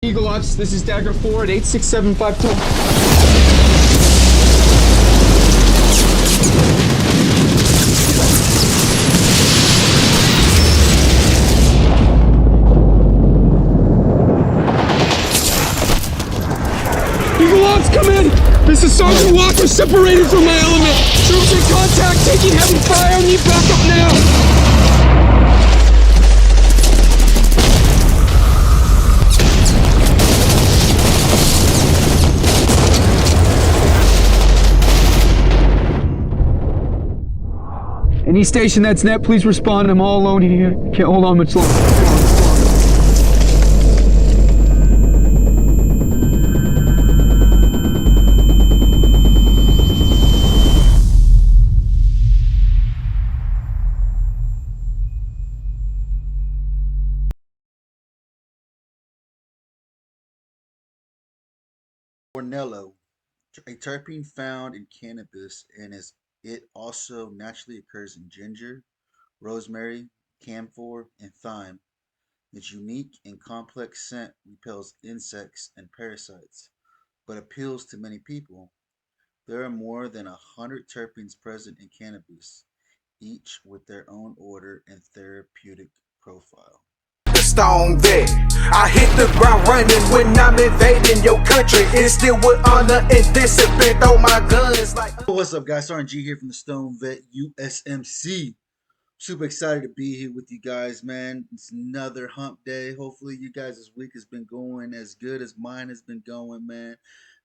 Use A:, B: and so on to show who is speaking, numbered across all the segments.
A: Eagle Ops, this is Dagger 4 at 86752. Eagle Ops, come in! This is Sergeant Walker separated from my element. Troops in contact, taking heavy fire, need backup now. Any station that's net, please respond. I'm all alone here. Can't hold on much longer.
B: Bornelo, a terpene found in cannabis, and it also naturally occurs in ginger, rosemary, camphor, and thyme. Its unique and complex scent repels insects and parasites, but appeals to many people. There are more than 100 terpenes present in cannabis, each with their own odor and therapeutic profile.
C: Stone vet. I hit the ground running when I'm invading your country. It's still with honor and discipline. Throw my guns like.
B: What's up, guys? Sergeant G here from the Stone Vet USMC. Super excited to be here with you guys, man. It's another hump day. Hopefully, you guys' this week has been going as good as mine has been going, man.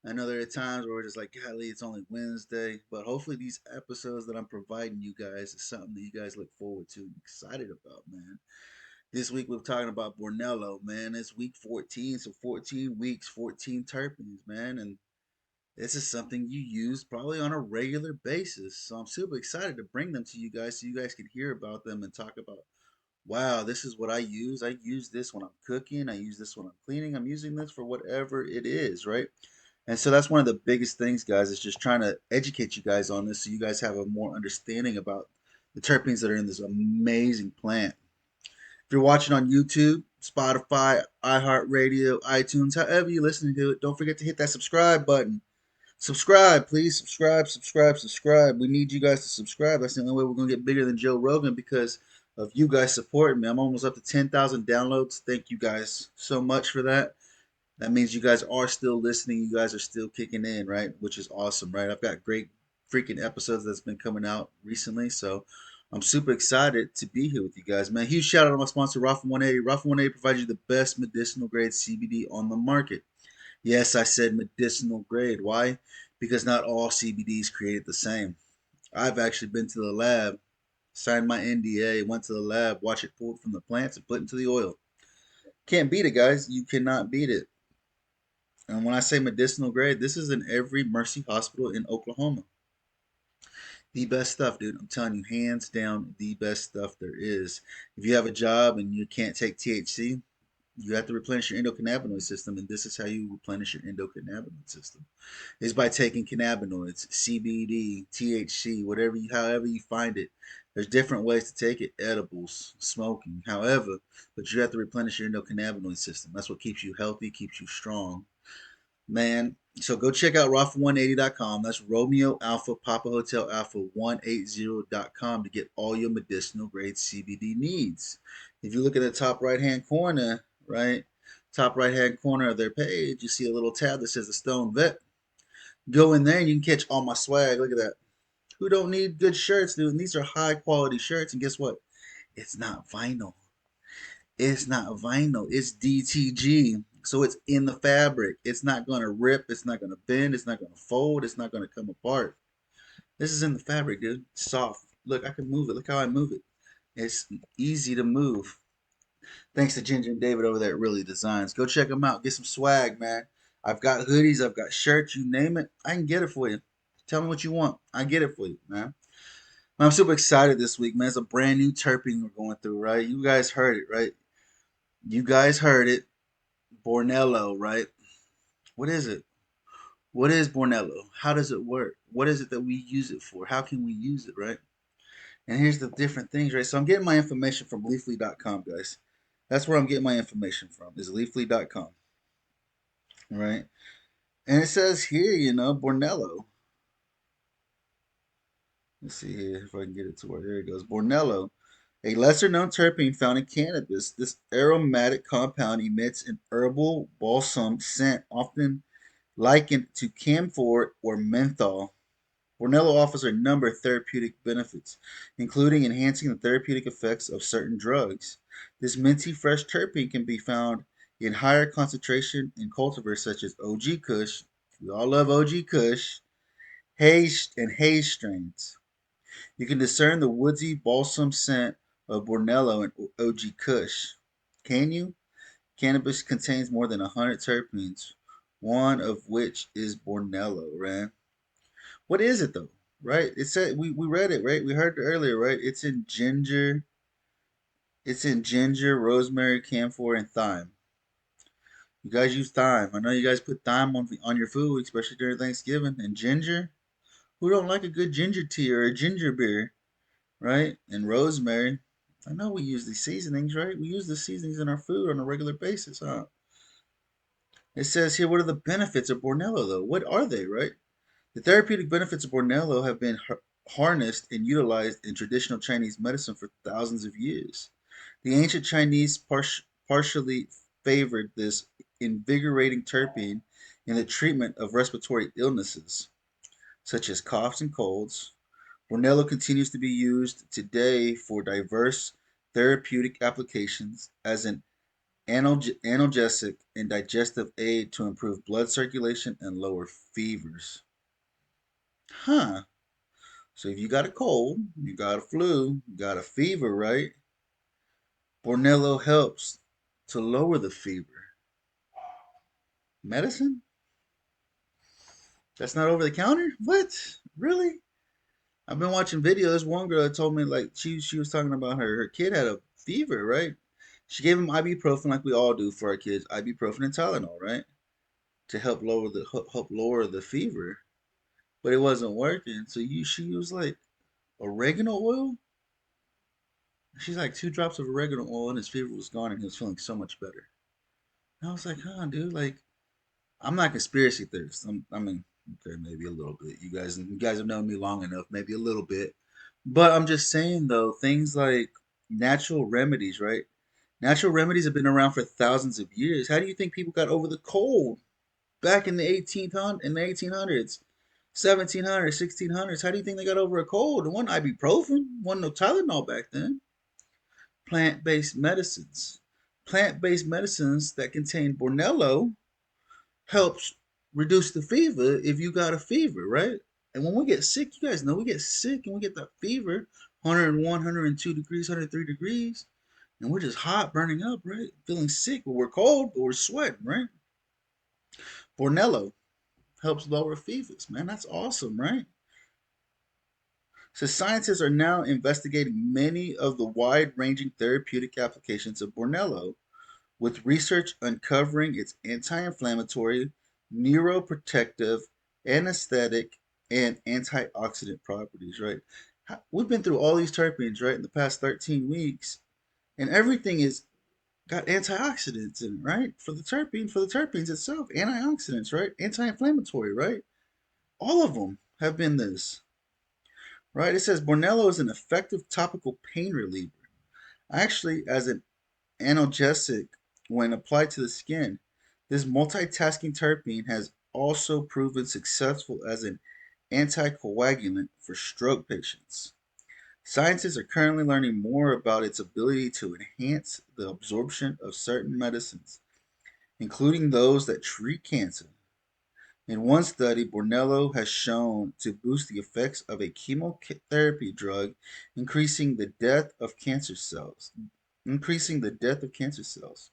B: I know there are times where we're just like, golly, it's only Wednesday. But hopefully, these episodes that I'm providing you guys is something that you guys look forward to and excited about, man. This week we're talking about Bornelo, man. It's week 14, so 14 weeks, 14 terpenes, man. And this is something you use probably on a regular basis. So I'm super excited to bring them to you guys so you guys can hear about them and talk about, wow, this is what I use. I use this when I'm cooking. I use this when I'm cleaning. I'm using this for whatever it is, right? And so that's one of the biggest things, guys, is just trying to educate you guys on this so you guys have a more understanding about the terpenes that are in this amazing plant. If you're watching on YouTube, Spotify, iHeartRadio, iTunes, however you're listening to it, don't forget to hit that subscribe button. Subscribe, please. Subscribe, subscribe, subscribe. We need you guys to subscribe. That's the only way we're going to get bigger than Joe Rogan because of you guys supporting me. I'm almost up to 10,000 downloads. Thank you guys so much for that. That means you guys are still listening. You guys are still kicking in, right? Which is awesome, right? I've got great freaking episodes that's been coming out recently. So I'm super excited to be here with you guys, man. Huge shout out to my sponsor, Rafa 180. Rafa 180 provides you the best medicinal grade CBD on the market. Yes, I said medicinal grade. Why? Because not all CBD is created the same. I've actually been to the lab, signed my NDA, went to the lab, watched it pulled from the plants and put into the oil. Can't beat it, guys. You cannot beat it. And when I say medicinal grade, this is in every Mercy hospital in Oklahoma. The best stuff, dude. I'm telling you, hands down, the best stuff there is. If you have a job and you can't take THC, you have to replenish your endocannabinoid system, and this is how you replenish your endocannabinoid system: is by taking cannabinoids, CBD, THC, however you find it. There's different ways to take it: edibles, smoking, however, but you have to replenish your endocannabinoid system. That's what keeps you healthy, keeps you strong, man. So go check out Rafa180.com. That's Romeo Alpha Papa Hotel Alpha 180.com to get all your medicinal grade CBD needs. If you look at the top right hand corner, right, top right hand corner of their page, you see a little tab that says the Stone Vet. Go in there and you can catch all my swag. Look at that. Who don't need good shirts, dude? And these are high quality shirts. And guess what? It's not vinyl. It's not vinyl. It's DTG. So it's in the fabric. It's not going to rip. It's not going to bend. It's not going to fold. It's not going to come apart. This is in the fabric, dude. It's soft. Look, I can move it. Look how I move it. It's easy to move. Thanks to Ginger and David over there at Really Designs. Go check them out. Get some swag, man. I've got hoodies. I've got shirts. You name it. I can get it for you. Tell me what you want. I get it for you, man. I'm super excited this week, man. It's a brand new terpene we're going through, right? You guys heard it, right? You guys heard it. Bornelo, right? What is it? What is Bornelo? How does it work? What is it that we use it for? How can we use it, right? And here's the different things, right? So I'm getting my information from leafly.com, guys. That's where I'm getting my information from, is leafly.com. right? And it says here, Bornelo. Let's see here if I can get it to where there it goes. Bornelo, a lesser known terpene found in cannabis. This aromatic compound emits an herbal balsam scent, often likened to camphor or menthol. Bornello offers a number of therapeutic benefits, including enhancing the therapeutic effects of certain drugs. This minty fresh terpene can be found in higher concentration in cultivars such as OG Kush. We all love OG Kush, Haze, and Haze strains. You can discern the woodsy balsam scent of Bornello and OG Kush. Can you? Cannabis contains more than 100 terpenes, one of which is Bornello, right? What is it though? Right? It said we read it, right? We heard it earlier, right? It's in ginger, rosemary, camphor, and thyme. You guys use thyme. I know you guys put thyme on your food, especially during Thanksgiving. And ginger. Who don't like a good ginger tea or a ginger beer, right? And rosemary. I know we use these seasonings, right? We use the seasonings in our food on a regular basis, huh? It says here, what are the benefits of Bornello, though? What are they, right? The therapeutic benefits of Bornello have been harnessed and utilized in traditional Chinese medicine for thousands of years. The ancient Chinese partially favored this invigorating terpene in the treatment of respiratory illnesses, such as coughs and colds. Bornello continues to be used today for diverse therapeutic applications as an analgesic and digestive aid to improve blood circulation and lower fevers. Huh. So if you got a cold, you got a flu, you got a fever, right? Bornello helps to lower the fever. Medicine? That's not over the counter? What? Really? I've been watching videos. One girl told me like she was talking about her kid had a fever, right? She gave him ibuprofen like we all do for our kids, ibuprofen and Tylenol, right? To help lower the fever. But it wasn't working. So she used like oregano oil. She's like 2 drops of oregano oil and his fever was gone and he was feeling so much better. And I was like, huh, dude, like I'm not conspiracy theorist. I mean, okay, maybe a little bit. You guys have known me long enough, maybe a little bit. But I'm just saying though, things like natural remedies, right? Natural remedies have been around for thousands of years. How do you think people got over the cold back in the 1800s, 1700s, 1600s? How do you think they got over a cold? There wasn't ibuprofen, wasn't no Tylenol back then. Plant-based medicines. Plant-based medicines that contain Bornello helps reduce the fever if you got a fever, right? And when we get sick, you guys know we get sick and we get that fever, 101, 102 degrees, 103 degrees, and we're just hot, burning up, right? Feeling sick, but we're cold, but we're sweating, right? Bornello helps lower fevers, man. That's awesome, right? So scientists are now investigating many of the wide-ranging therapeutic applications of Bornello, with research uncovering its anti-inflammatory, neuroprotective, anesthetic, and antioxidant properties, right? We've been through all these terpenes, right, in the past 13 weeks, and everything is got antioxidants in it, right? For the terpenes itself, antioxidants, right? Anti-inflammatory, right? All of them have been this, right? It says Bornello is an effective topical pain reliever, actually as an analgesic when applied to the skin. This multitasking terpene has also proven successful as an anticoagulant for stroke patients. Scientists are currently learning more about its ability to enhance the absorption of certain medicines, including those that treat cancer. In one study, Bornello has shown to boost the effects of a chemotherapy drug, increasing the death of cancer cells. Increasing the death of cancer cells.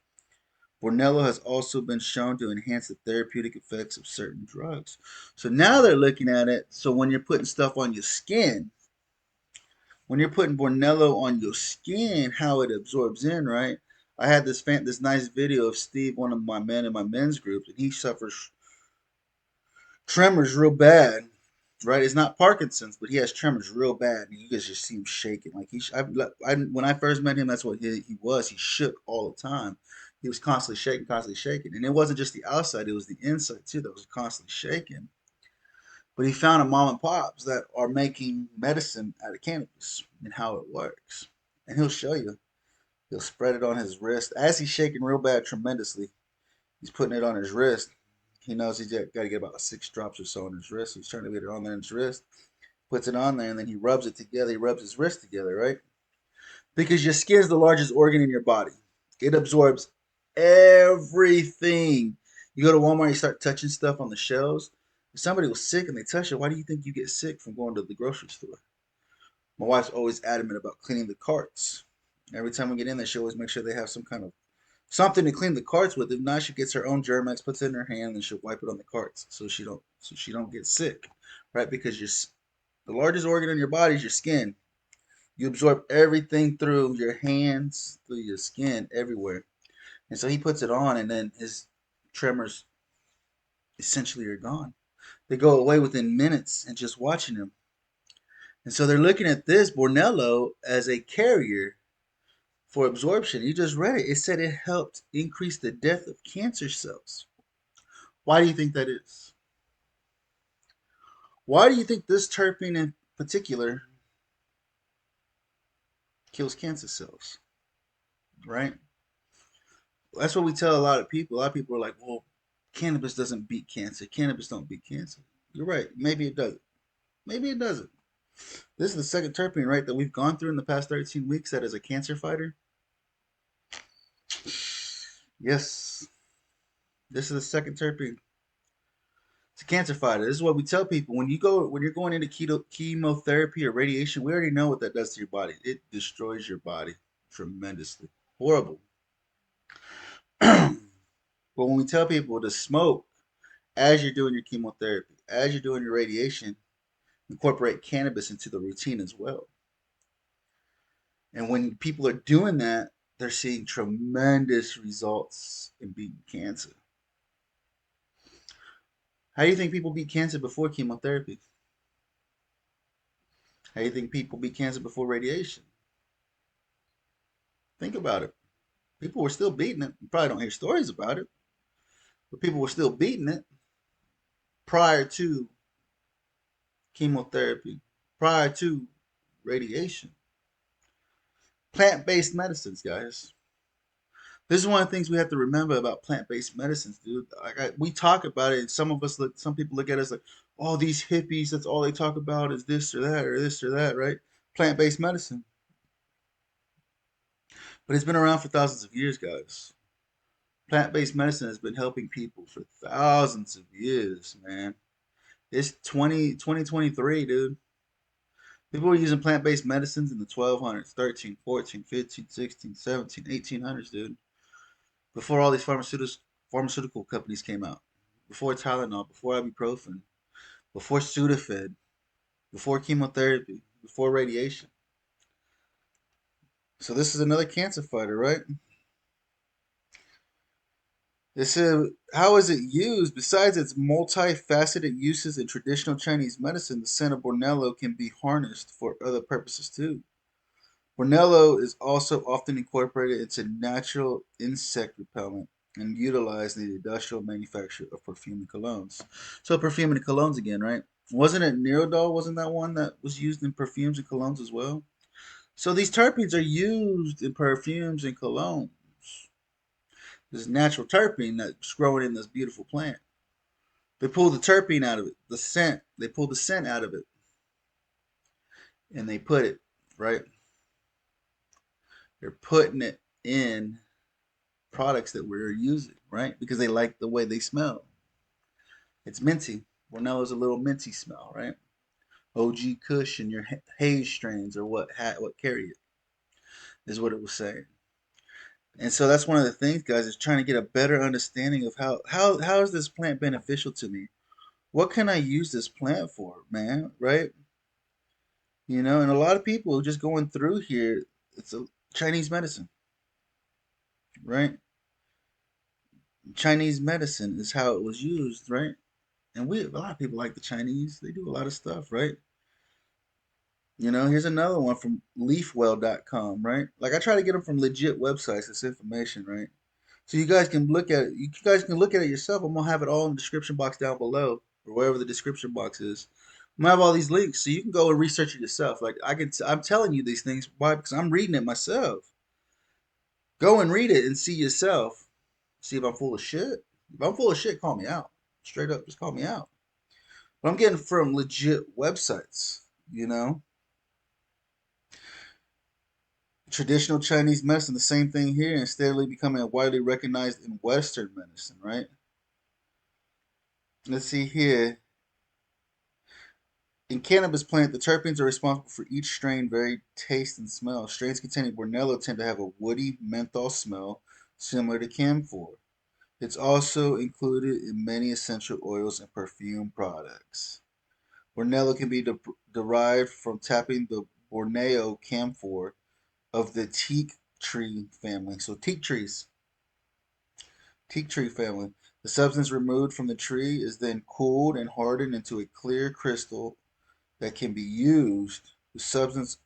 B: Bornello has also been shown to enhance the therapeutic effects of certain drugs. So now they're looking at it. So when you're putting stuff on your skin, when you're putting Bornello on your skin, how it absorbs in, right? I had this nice video of Steve, one of my men in my men's group, and he suffers tremors real bad, right? It's not Parkinson's, but he has tremors real bad, and you guys just see him shaking. Like when I first met him, that's what he was. He shook all the time. He was constantly shaking. And it wasn't just the outside, it was the inside too that was constantly shaking. But he found a mom and pops that are making medicine out of cannabis and how it works. And he'll show you. He'll spread it on his wrist. As he's shaking real bad, tremendously, he's putting it on his wrist. He knows he's got to get about 6 drops or so on his wrist. He's trying to get it on there in his wrist. Puts it on there, and then he rubs it together. He rubs his wrist together, right? Because your skin is the largest organ in your body. It absorbs everything. You go to Walmart, you start touching stuff on the shelves. If somebody was sick and they touch it, why do you think you get sick from going to the grocery store? My wife's always adamant about cleaning the carts. Every time we get in there, she always makes sure they have some kind of something to clean the carts with. If not, she gets her own Germex, puts it in her hand, and she'll wipe it on the carts so she don't get sick, right? Because the largest organ in your body is your skin. You absorb everything through your hands, through your skin, everywhere. And so he puts it on, and then his tremors essentially are gone. They go away within minutes and just watching him. And so they're looking at this Bornelo as a carrier for absorption. You just read it. It said it helped increase the death of cancer cells. Why do you think that is? Why do you think this terpene in particular kills cancer cells? Right? That's what we tell a lot of people. A lot of people are like, well, cannabis doesn't beat cancer. Cannabis don't beat cancer. You're right. Maybe it doesn't. Maybe it doesn't. This is the second terpene, right, that we've gone through in the past 13 weeks that is a cancer fighter. Yes. This is the second terpene. It's a cancer fighter. This is what we tell people. When you're going into chemotherapy or radiation, we already know what that does to your body. It destroys your body tremendously. Horrible. But when we tell people to smoke as you're doing your chemotherapy, as you're doing your radiation, incorporate cannabis into the routine as well. And when people are doing that, they're seeing tremendous results in beating cancer. How do you think people beat cancer before chemotherapy? How do you think people beat cancer before radiation? Think about it. People were still beating it. You probably don't hear stories about it, but people were still beating it prior to chemotherapy, prior to radiation. Plant-based medicines, guys. This is one of the things we have to remember about plant-based medicines, dude. We talk about it, and some people look at us like, oh, these hippies, that's all they talk about is this or that or this or that, right? Plant-based medicine. But it's been around for thousands of years, guys. Plant-based medicine has been helping people for thousands of years, man. It's 2023, dude. People were using plant-based medicines in the 1200s, 13, 14, 15, 16, 17, 1800s, dude. Before all these pharmaceutical companies came out. Before Tylenol, before ibuprofen, before Sudafed, before chemotherapy, before radiation. So this is another cancer fighter, right? They said, how is it used? Besides its multifaceted uses in traditional Chinese medicine, the scent of Bornelo can be harnessed for other purposes too. Bornelo is also often incorporated into natural insect repellent and utilized in the industrial manufacture of perfume and colognes. So perfume and colognes again, right? Wasn't it Nerodol? Wasn't that one that was used in perfumes and colognes as well? So these terpenes are used in perfumes and colognes. This natural terpene that's growing in this beautiful plant. They pull the terpene out of it, the scent. They pull the scent out of it, and they put it, right? They're putting it in products that we're using, right? Because they like the way they smell. It's minty. Borneo is a little minty smell, right? OG Kush and your haze strains or what carry it is what it was saying. And so that's one of the things, guys, is trying to get a better understanding of how is this plant beneficial to me? What can I use this plant for, man? Right? You know, and a lot of people just going through here, it's a Chinese medicine, right? Chinese medicine is how it was used, right? And a lot of people like the Chinese. They do a lot of stuff, right? You know, here's another one from leafwell.com, right? Like I try to get them from legit websites, this information, right? So you guys can look at it. You guys can look at it yourself. I'm gonna have it all in the description box down below, or wherever the description box is. I'm gonna have all these links so you can go and research it yourself. Like I'm telling you these things. Why? Because I'm reading it myself. Go and read it and see yourself. See if I'm full of shit. If I'm full of shit, call me out. Straight up, just call me out. But I'm getting from legit websites. You know, traditional Chinese medicine, the same thing here, and steadily becoming widely recognized in Western medicine. Right? Let's see here. In cannabis plant, the terpenes are responsible for each strain varied taste and smell. Strains containing Bornello tend to have a woody menthol smell similar to camphor. It's also included in many essential oils and perfume products. Bornello can be derived from tapping the Borneo camphor of the teak tree family. So teak tree family. The substance removed from the tree is then cooled and hardened into a clear crystal that can be used. The substance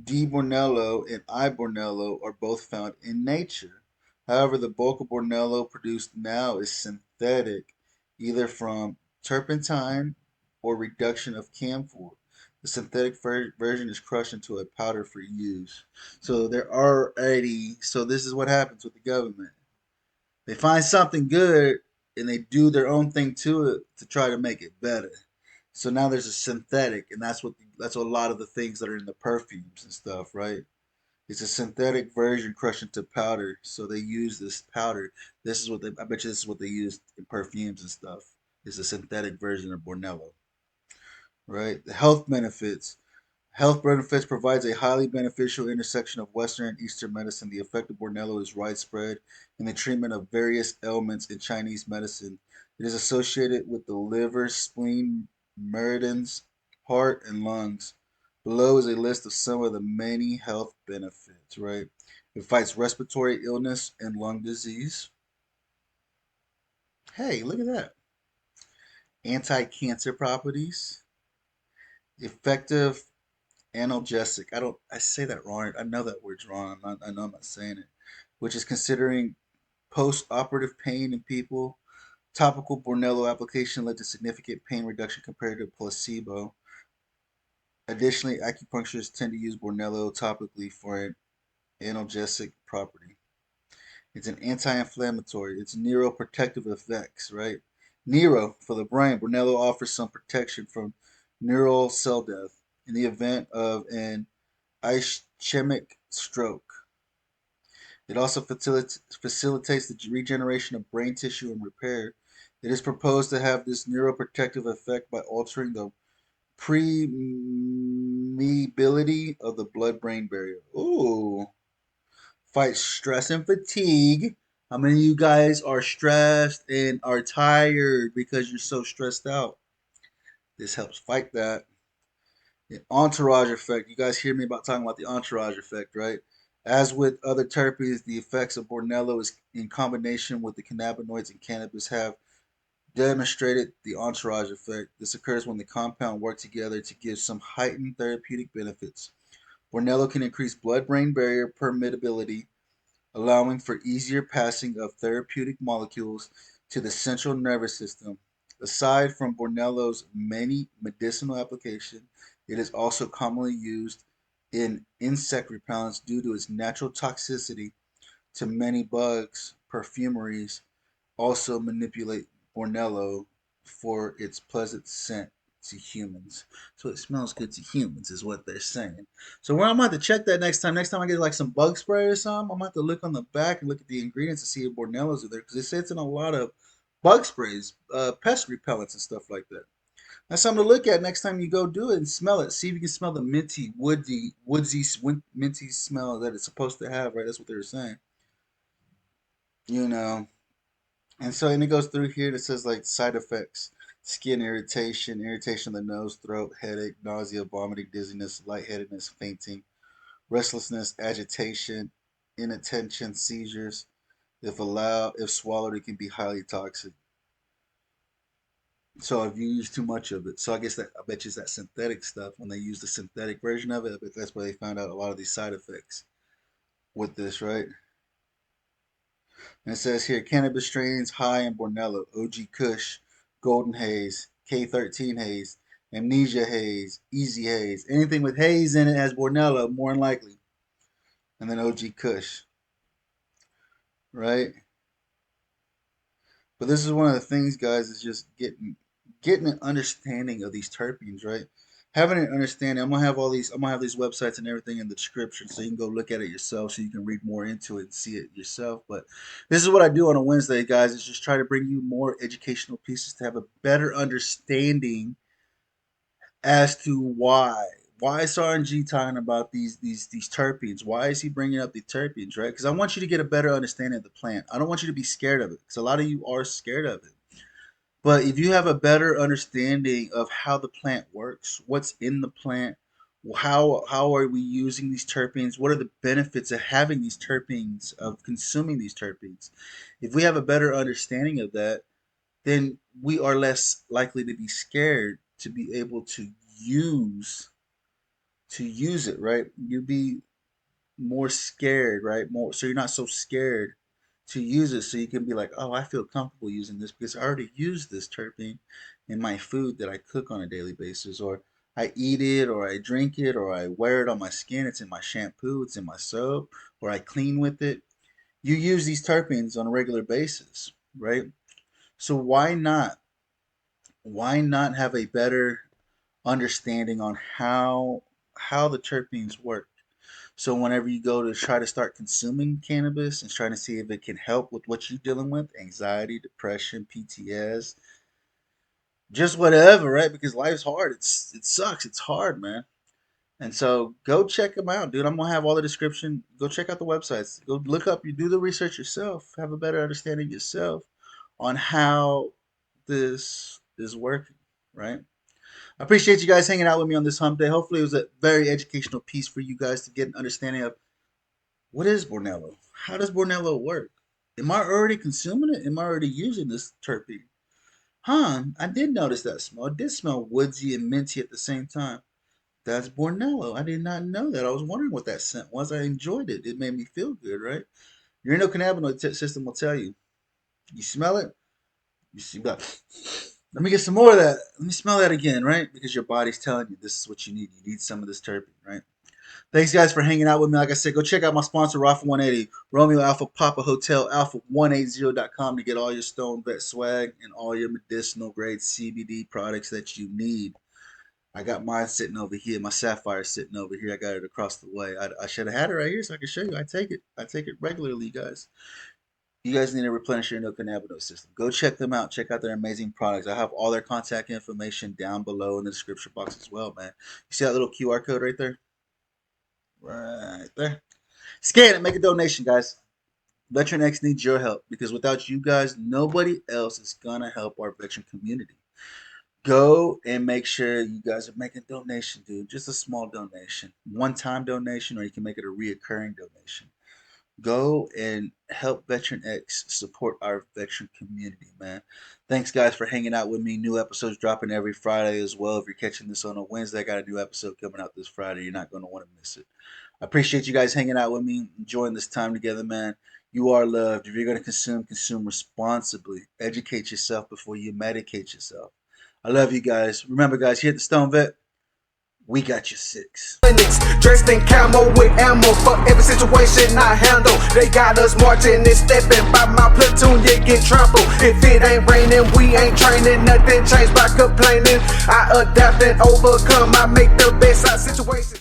B: D. Bornello and I. Bornello are both found in nature. However, the bulk of Bornello produced now is synthetic, either from turpentine or reduction of camphor. The synthetic version is crushed into a powder for use. So there are already. So this is what happens with the government. They find something good and they do their own thing to it to try to make it better. So now there's a synthetic, and that's what a lot of the things that are in the perfumes and stuff, right? It's a synthetic version crushed into powder. So they use this powder. I bet you this is what they use in perfumes and stuff. It's a synthetic version of Bornello, right? The health benefits. Health benefits provides a highly beneficial intersection of Western and Eastern medicine. The effect of Bornello is widespread in the treatment of various ailments in Chinese medicine. It is associated with the liver, spleen, meridians, heart, and lungs. Below is a list of some of the many health benefits, right? It fights respiratory illness and lung disease. Hey, look at that. Anti-cancer properties. Effective analgesic. I say that wrong. I know that word's wrong. I know I'm not saying it. Which is considering post-operative pain in people. Topical Bornello application led to significant pain reduction compared to placebo. Additionally, acupuncturists tend to use Bornello topically for an analgesic property. It's an anti-inflammatory. It's neuroprotective effects, right? Neuro for the brain. Bornello offers some protection from neural cell death in the event of an ischemic stroke. It also facilitates the regeneration of brain tissue and repair. It is proposed to have this neuroprotective effect by altering the permeability of the blood-brain barrier. Ooh. Fight stress and fatigue. How many of you guys are stressed and are tired because you're so stressed out? This helps fight that. The entourage effect. You guys hear me about talking about the entourage effect, right? As with other terpenes, the effects of Bornello is in combination with the cannabinoids in cannabis have demonstrated the entourage effect. This occurs when the compound work together to give some heightened therapeutic benefits. Bornello can increase blood-brain barrier permeability, allowing for easier passing of therapeutic molecules to the central nervous system. Aside from Bornello's many medicinal applications, it is also commonly used in insect repellents due to its natural toxicity to many bugs. Perfumeries also manipulate Bornello for its pleasant scent to humans. So it smells good to humans, is what they're saying. So where I'm going to check that next time. Next time I get like some bug spray or something, I'm going to have to look on the back and look at the ingredients to see if Bornello's are there because it says in a lot of bug sprays, pest repellents and stuff like that. That's something to look at next time you go do it and smell it. See if you can smell the minty, woodsy, minty smell that it's supposed to have. Right, that's what they were saying. You know. And it goes through here. It says like side effects: skin irritation, irritation of the nose, throat, headache, nausea, vomiting, dizziness, lightheadedness, fainting, restlessness, agitation, inattention, seizures. If swallowed, it can be highly toxic. So if you use too much of it, so I bet you it's that synthetic stuff. When they use the synthetic version of it, I bet that's where they found out a lot of these side effects with this, right? And it says here, cannabis strains high in Bornelo, OG Kush, Golden Haze, K13 Haze, Amnesia Haze, Easy Haze. Anything with haze in it has Bornelo, more than likely. And then OG Kush, right? But this is one of the things, guys, is just getting an understanding of these terpenes, right? Having an understanding. I'm gonna have these websites and everything in the description, so you can go look at it yourself, so you can read more into it and see it yourself. But this is what I do on a Wednesday, guys, is just try to bring you more educational pieces to have a better understanding as to why is RNG talking about these terpenes? Why is he bringing up the terpenes, right? Because I want you to get a better understanding of the plant. I don't want you to be scared of it, because a lot of you are scared of it. But if you have a better understanding of how the plant works, what's in the plant, how are we using these terpenes, what are the benefits of having these terpenes, of consuming these terpenes? If we have a better understanding of that, then we are less likely to be scared to be able to use it, right? You'd be more scared, right? More so you're not so scared to use it, so you can be like, oh, I feel comfortable using this because I already use this terpene in my food that I cook on a daily basis, or I eat it, or I drink it, or I wear it on my skin. It's in my shampoo, it's in my soap, or I clean with it. You use these terpenes on a regular basis, right? So why not have a better understanding on how the terpenes work? So whenever you go to try to start consuming cannabis and trying to see if it can help with what you're dealing with, anxiety, depression, PTS, just whatever, right? Because life's hard. It sucks. It's hard, man. And so go check them out, dude. I'm gonna have all the description. Go check out the websites. Go look up. You do the research yourself. Have a better understanding yourself on how this is working, right? I appreciate you guys hanging out with me on this hump day. Hopefully, it was a very educational piece for you guys to get an understanding of what is Bornelo. How does Bornelo work? Am I already consuming it? Am I already using this terpene? I did notice that smell. It did smell woodsy and minty at the same time. That's Bornelo. I did not know that. I was wondering what that scent was. I enjoyed it. It made me feel good, right? Your endocannabinoid system will tell you. You smell it, you see, but let me get some more of that. Let me smell that again, right? Because your body's telling you this is what you need. You need some of this terpene, right? Thanks, guys, for hanging out with me. Like I said, go check out my sponsor, Rafa 180, Romeo Alpha Papa Hotel, alpha180.com to get all your Stone Vet swag and all your medicinal grade CBD products that you need. I got mine sitting over here. My Sapphire sitting over here. I got it across the way. I should have had it right here so I can show you. I take it. I take it regularly, guys. You guys need to replenish your endocannabinoid system. Go check them out. Check out their amazing products. I have all their contact information down below in the description box as well, man. You see that little QR code right there? Right there. Scan it. Make a donation, guys. Veteran X needs your help because without you guys, nobody else is going to help our veteran community. Go and make sure you guys are making a donation, dude. Just a small donation. One-time donation, or you can make it a reoccurring donation. Go and help Veteran X support our veteran community, man. Thanks, guys, for hanging out with me. New episodes dropping every Friday as well. If you're catching this on a Wednesday, I got a new episode coming out this Friday. You're not going to want to miss it. I appreciate you guys hanging out with me, enjoying this time together, man. You are loved. If you're going to consume responsibly. Educate yourself before you medicate yourself. I love you guys. Remember, guys, here at the Stone Vet, we got you 6.
C: Dressed in camo with ammo for every situation I handle. They got us marching and stepping by my platoon, you get trampled. If it ain't raining, we ain't training. Nothing changed by complaining. I adapt and overcome. I make the best out of situations.